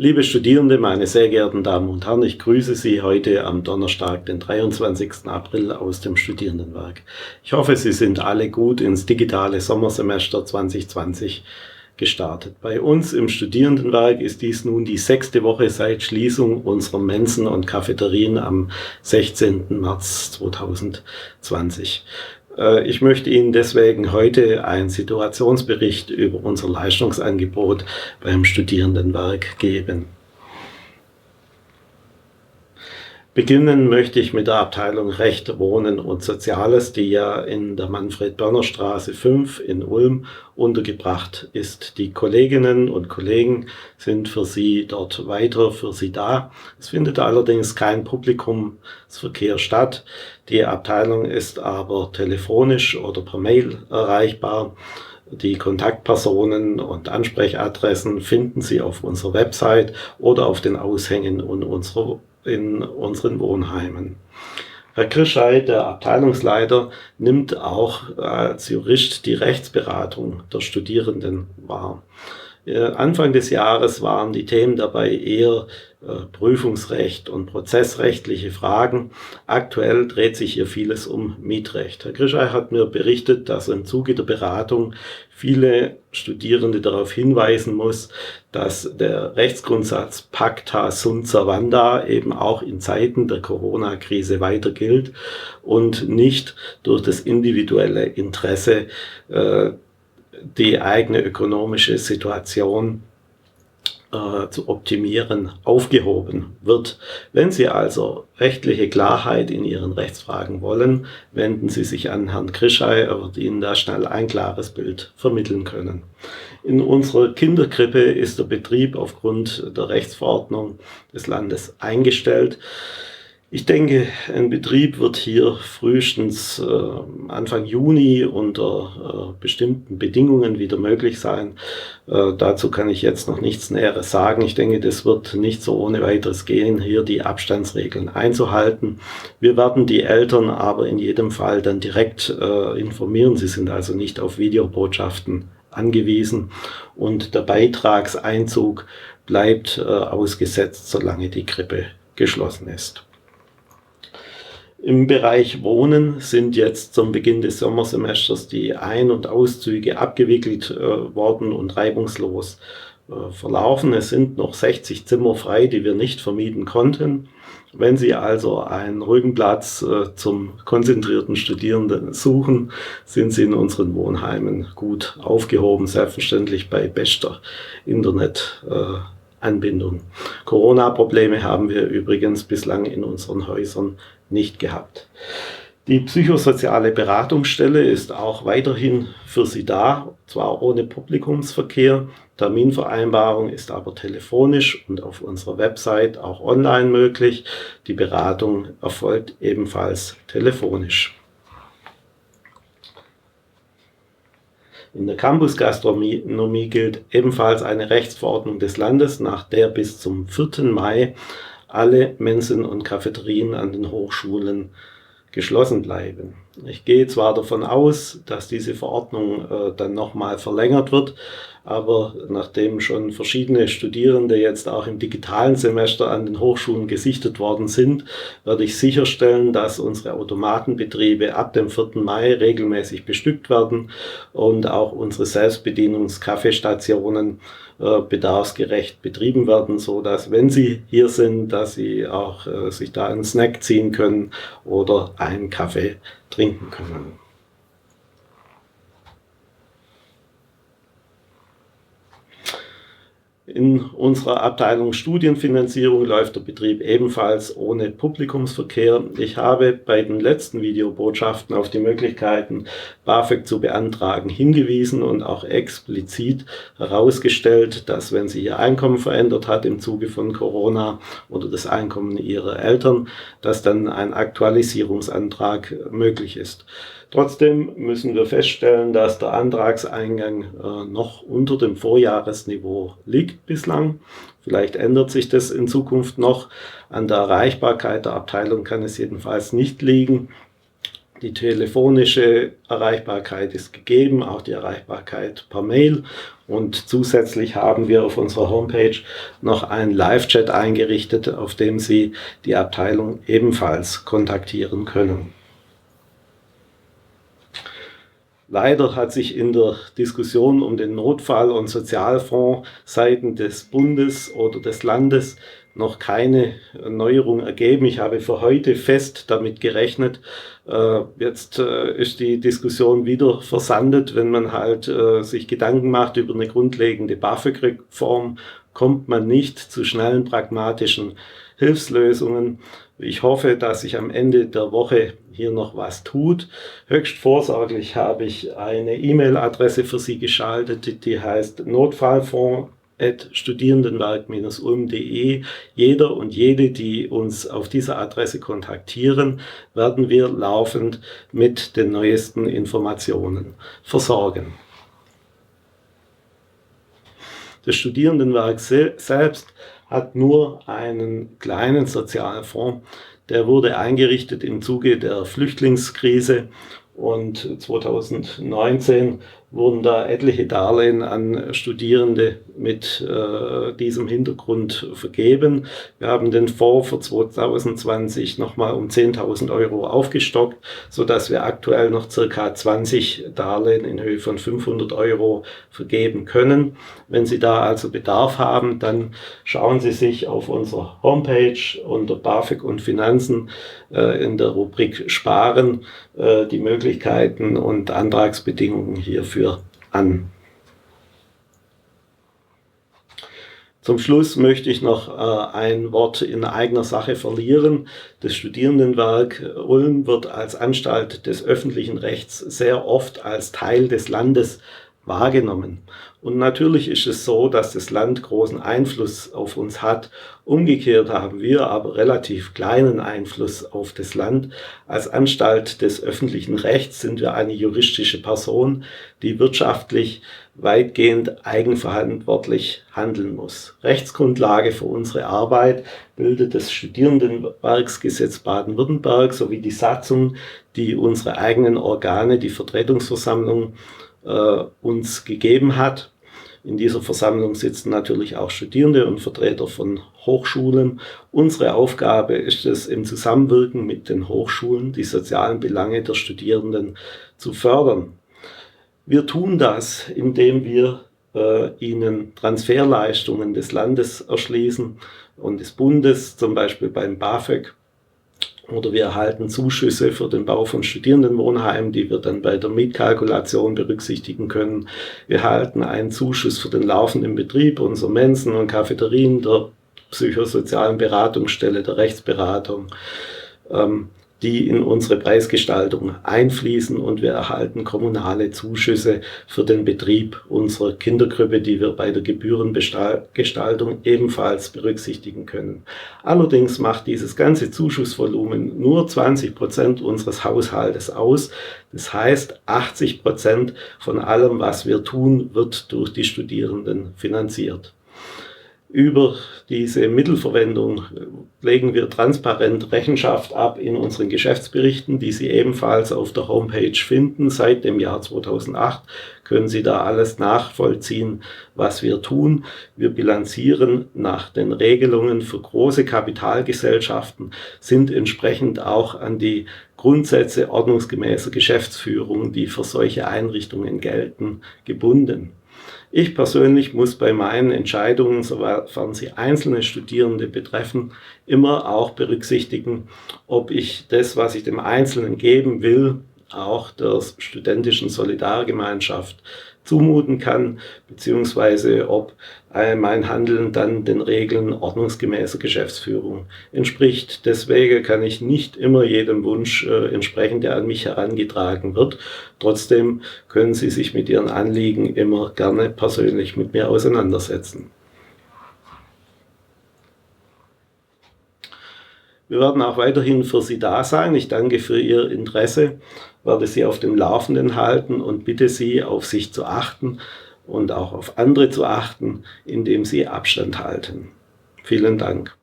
Liebe Studierende, meine sehr geehrten Damen und Herren, ich grüße Sie heute am Donnerstag, den 23. April aus dem Studierendenwerk. Ich hoffe, Sie sind alle gut ins digitale Sommersemester 2020 gestartet. Bei uns im Studierendenwerk ist dies nun die 6. Woche seit Schließung unserer Mensen und Cafeterien am 16. März 2020. Ich möchte Ihnen deswegen heute einen Situationsbericht über unser Leistungsangebot beim Studierendenwerk geben. Beginnen möchte ich mit der Abteilung Recht, Wohnen und Soziales, die ja in der Manfred-Börner-Straße 5 in Ulm untergebracht ist. Die Kolleginnen und Kollegen sind für Sie dort weiter für Sie da. Es findet allerdings kein Publikumsverkehr statt. Die Abteilung ist aber telefonisch oder per Mail erreichbar. Die Kontaktpersonen und Ansprechadressen finden Sie auf unserer Website oder auf den Aushängen in unseren Wohnheimen. Herr Krischey, der Abteilungsleiter, nimmt auch als Jurist die Rechtsberatung der Studierenden wahr. Anfang des Jahres waren die Themen dabei eher Prüfungsrecht und prozessrechtliche Fragen. Aktuell dreht sich hier vieles um Mietrecht. Herr Krischey hat mir berichtet, dass im Zuge der Beratung viele Studierende darauf hinweisen muss, dass der Rechtsgrundsatz Pacta sunt servanda eben auch in Zeiten der Corona-Krise weiter gilt und nicht durch das individuelle Interesse die eigene ökonomische Situation zu optimieren, aufgehoben wird. Wenn Sie also rechtliche Klarheit in Ihren Rechtsfragen wollen, wenden Sie sich an Herrn Krischey, er wird Ihnen da schnell ein klares Bild vermitteln können. In unserer Kinderkrippe ist der Betrieb aufgrund der Rechtsverordnung des Landes eingestellt. Ich denke, ein Betrieb wird hier frühestens Anfang Juni unter bestimmten Bedingungen wieder möglich sein. Dazu kann ich jetzt noch nichts Näheres sagen. Ich denke, das wird nicht so ohne weiteres gehen, hier die Abstandsregeln einzuhalten. Wir werden die Eltern aber in jedem Fall dann direkt informieren. Sie sind also nicht auf Videobotschaften angewiesen und der Beitragseinzug bleibt ausgesetzt, solange die Krippe geschlossen ist. Im Bereich Wohnen sind jetzt zum Beginn des Sommersemesters die Ein- und Auszüge abgewickelt worden und reibungslos verlaufen. Es sind noch 60 Zimmer frei, die wir nicht vermieten konnten. Wenn Sie also einen ruhigen Platz zum konzentrierten Studierenden suchen, sind Sie in unseren Wohnheimen gut aufgehoben, selbstverständlich bei bester Internetanbindung. Corona-Probleme haben wir übrigens bislang in unseren Häusern nicht gehabt. Die psychosoziale Beratungsstelle ist auch weiterhin für Sie da, zwar ohne Publikumsverkehr. Terminvereinbarung ist aber telefonisch und auf unserer Website auch online möglich. Die Beratung erfolgt ebenfalls telefonisch. In der Campusgastronomie gilt ebenfalls eine Rechtsverordnung des Landes, nach der bis zum 4. Mai alle Mensen und Cafeterien an den Hochschulen geschlossen bleiben. Ich gehe zwar davon aus, dass diese Verordnung dann nochmal verlängert wird, aber nachdem schon verschiedene Studierende jetzt auch im digitalen Semester an den Hochschulen gesichtet worden sind, werde ich sicherstellen, dass unsere Automatenbetriebe ab dem 4. Mai regelmäßig bestückt werden und auch unsere Selbstbedienungs-Kaffeestationen bedarfsgerecht betrieben werden, so dass, wenn Sie hier sind, dass Sie auch sich da einen Snack ziehen können oder einen Kaffee trinken können. In unserer Abteilung Studienfinanzierung läuft der Betrieb ebenfalls ohne Publikumsverkehr. Ich habe bei den letzten Videobotschaften auf die Möglichkeiten, BAföG zu beantragen, hingewiesen und auch explizit herausgestellt, dass, wenn sich Ihr Einkommen verändert hat im Zuge von Corona oder das Einkommen Ihrer Eltern, dass dann ein Aktualisierungsantrag möglich ist. Trotzdem müssen wir feststellen, dass der Antragseingang noch unter dem Vorjahresniveau liegt bislang. Vielleicht ändert sich das in Zukunft noch. An der Erreichbarkeit der Abteilung kann es jedenfalls nicht liegen. Die telefonische Erreichbarkeit ist gegeben, auch die Erreichbarkeit per Mail. Und zusätzlich haben wir auf unserer Homepage noch einen Live-Chat eingerichtet, auf dem Sie die Abteilung ebenfalls kontaktieren können. Leider hat sich in der Diskussion um den Notfall- und Sozialfonds seitens des Bundes oder des Landes noch keine Neuerung ergeben. Ich habe für heute fest damit gerechnet. Jetzt ist die Diskussion wieder versandet. Wenn man halt sich Gedanken macht über eine grundlegende BAföG-Reform, kommt man nicht zu schnellen, pragmatischen Hilfslösungen. Ich hoffe, dass sich am Ende der Woche hier noch was tut. Höchst vorsorglich habe ich eine E-Mail-Adresse für Sie geschaltet, die heißt notfallfonds@studierendenwerk-ulm.de. Jeder und jede, die uns auf dieser Adresse kontaktieren, werden wir laufend mit den neuesten Informationen versorgen. Das Studierendenwerk selbst hat nur einen kleinen Sozialfonds. Der wurde eingerichtet im Zuge der Flüchtlingskrise und 2019 wurden da etliche Darlehen an Studierende mit diesem Hintergrund vergeben. Wir haben den Fonds für 2020 nochmal um 10.000 € aufgestockt, sodass wir aktuell noch ca. 20 Darlehen in Höhe von 500 € vergeben können. Wenn Sie da also Bedarf haben, dann schauen Sie sich auf unserer Homepage unter BAföG und Finanzen in der Rubrik Sparen die Möglichkeiten und Antragsbedingungen hierfür an. Zum Schluss möchte ich noch ein Wort in eigener Sache verlieren. Das Studierendenwerk Ulm wird als Anstalt des öffentlichen Rechts sehr oft als Teil des Landes wahrgenommen. Und natürlich ist es so, dass das Land großen Einfluss auf uns hat. Umgekehrt haben wir aber relativ kleinen Einfluss auf das Land. Als Anstalt des öffentlichen Rechts sind wir eine juristische Person, die wirtschaftlich weitgehend eigenverantwortlich handeln muss. Rechtsgrundlage für unsere Arbeit bildet das Studierendenwerksgesetz Baden-Württemberg sowie die Satzung, die unsere eigenen Organe, die Vertretungsversammlung, uns gegeben hat. In dieser Versammlung sitzen natürlich auch Studierende und Vertreter von Hochschulen. Unsere Aufgabe ist es, im Zusammenwirken mit den Hochschulen die sozialen Belange der Studierenden zu fördern. Wir tun das, indem wir ihnen Transferleistungen des Landes erschließen und des Bundes, zum Beispiel beim BAföG. Oder wir erhalten Zuschüsse für den Bau von Studierendenwohnheimen, die wir dann bei der Mietkalkulation berücksichtigen können. Wir erhalten einen Zuschuss für den laufenden Betrieb unserer Mensen und Cafeterien, der psychosozialen Beratungsstelle, der Rechtsberatung, die in unsere Preisgestaltung einfließen, und wir erhalten kommunale Zuschüsse für den Betrieb unserer Kinderkrippe, die wir bei der Gebührengestaltung ebenfalls berücksichtigen können. Allerdings macht dieses ganze Zuschussvolumen nur 20% unseres Haushaltes aus. Das heißt, 80% von allem, was wir tun, wird durch die Studierenden finanziert. Über diese Mittelverwendung legen wir transparent Rechenschaft ab in unseren Geschäftsberichten, die Sie ebenfalls auf der Homepage finden. Seit dem Jahr 2008 können Sie da alles nachvollziehen, was wir tun. Wir bilanzieren nach den Regelungen für große Kapitalgesellschaften, sind entsprechend auch an die Grundsätze ordnungsgemäßer Geschäftsführung, die für solche Einrichtungen gelten, gebunden. Ich persönlich muss bei meinen Entscheidungen, sofern sie einzelne Studierende betreffen, immer auch berücksichtigen, ob ich das, was ich dem Einzelnen geben will, auch der studentischen Solidargemeinschaft zumuten kann, beziehungsweise ob mein Handeln dann den Regeln ordnungsgemäßer Geschäftsführung entspricht. Deswegen kann ich nicht immer jedem Wunsch entsprechen, der an mich herangetragen wird. Trotzdem können Sie sich mit Ihren Anliegen immer gerne persönlich mit mir auseinandersetzen. Wir werden auch weiterhin für Sie da sein. Ich danke für Ihr Interesse, werde Sie auf dem Laufenden halten und bitte Sie, auf sich zu achten und auch auf andere zu achten, indem Sie Abstand halten. Vielen Dank.